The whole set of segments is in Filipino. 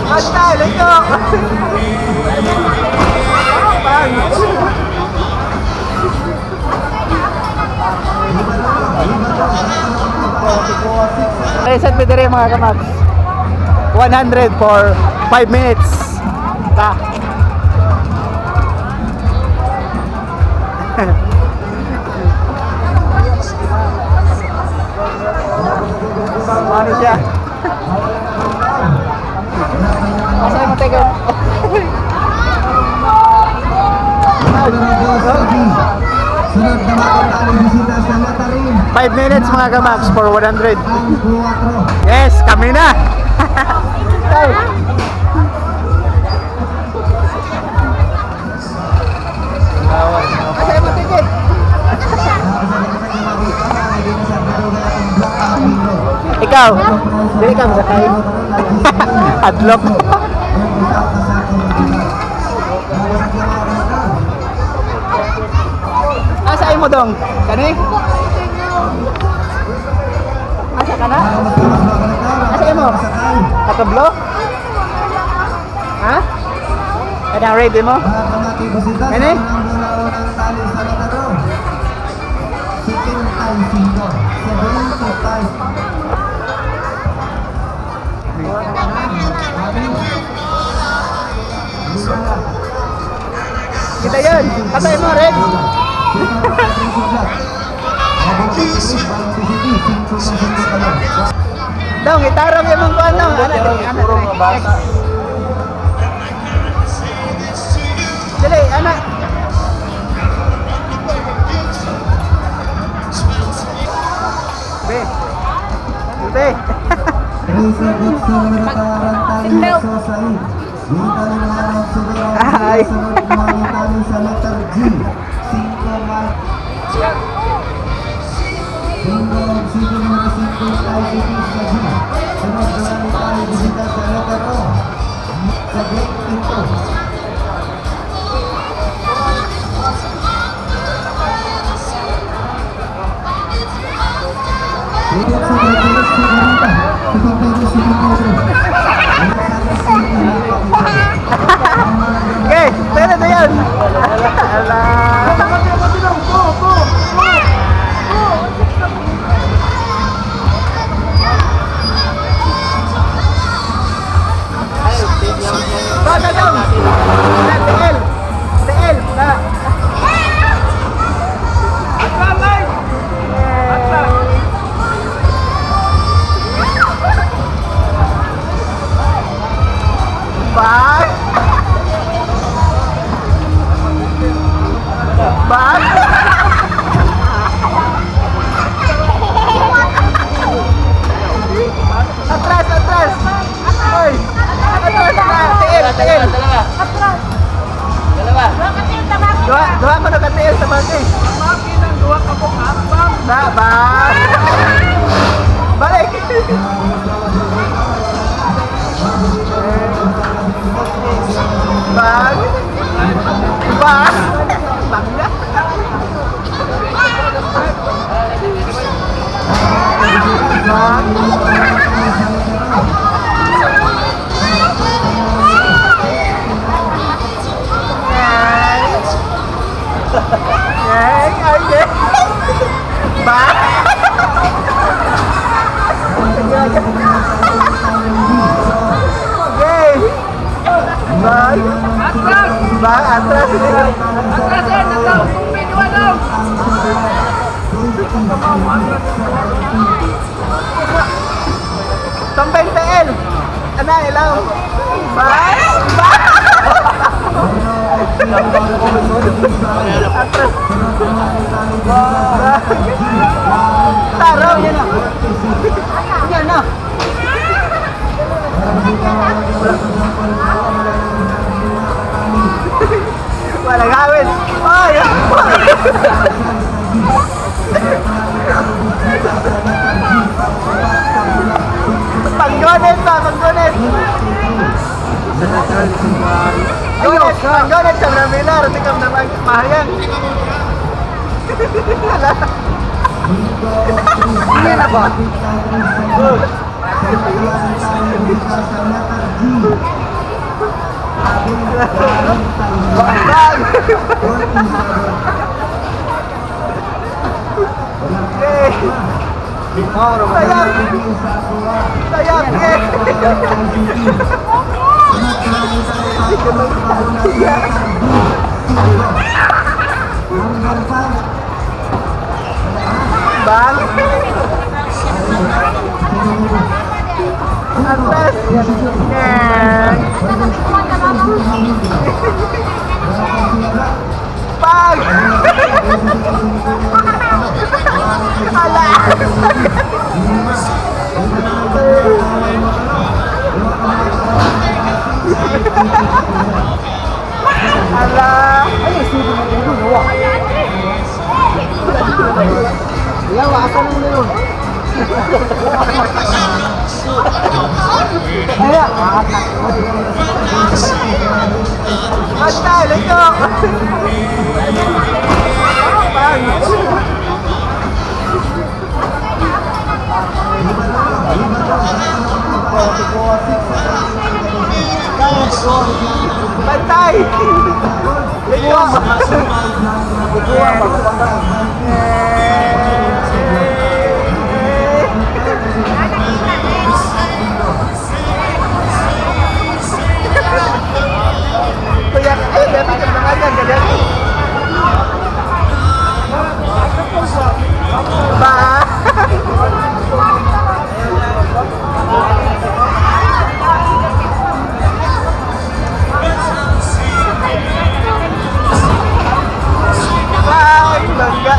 Basta, lito! Reset me dire mga kamags. 100 for 5 minutes. Ta. Ano siya? Masaya mo tayo. 5 minutes mga kamags for 100. Yes, kami na. Masaya mo ticket. Ikaw, dili ka masakay. Adlock. Asain mo dong? Kani? Asa ka na? Asain mo? Katablo? Ha? Kadang ready mo? Kani? Kita yun! Katay mo, Red! Dong, itarong yung mga ano. Puro mga bata. Dali, anak. Be. Be. Ay. Okay, pwede na yan. Dua ko na katiil sa bagay. Makin ang dua ka po kapam. Bye. Balik. Bag. Bag. Bangga. Atras yan, nataw. Medyo daw. Tambay TL. Ano, ilaw? Bye. Atras. Taraw, yan na. Yan na. Walang gawin. Ay! Panggonet ba? Panggonet! Panggonet sa Bramila. Rati kam na mahayang. na ba? Bang! Sayang! Sayang! Bang! Atas! Bang! Ala! Ala! Ay, sige mo dito, nawa. Yawa, asa mo na yun? Kaya, basta, layok! Bantay! Layok! Kuya, ayun, dati ka na kanya, ganyan. Ba? Bye, bangga.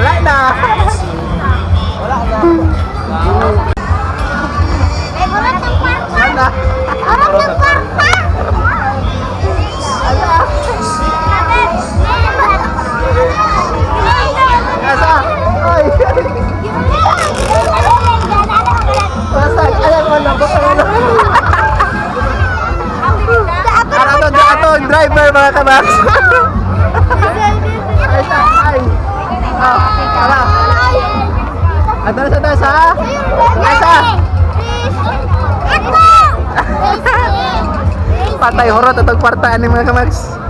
Wala na. Wala na. Harap ng kwarta! Wala na. Harap ng kwarta! Ala. Asa? Oy. Basta, alam mo lang, basta mo lang. Ato ang driver mga kabaks. Ay, sa, ay. Ala. Ato na sa taas, ha? Asa? Patay horot atong kwartaan ni mga kabaks.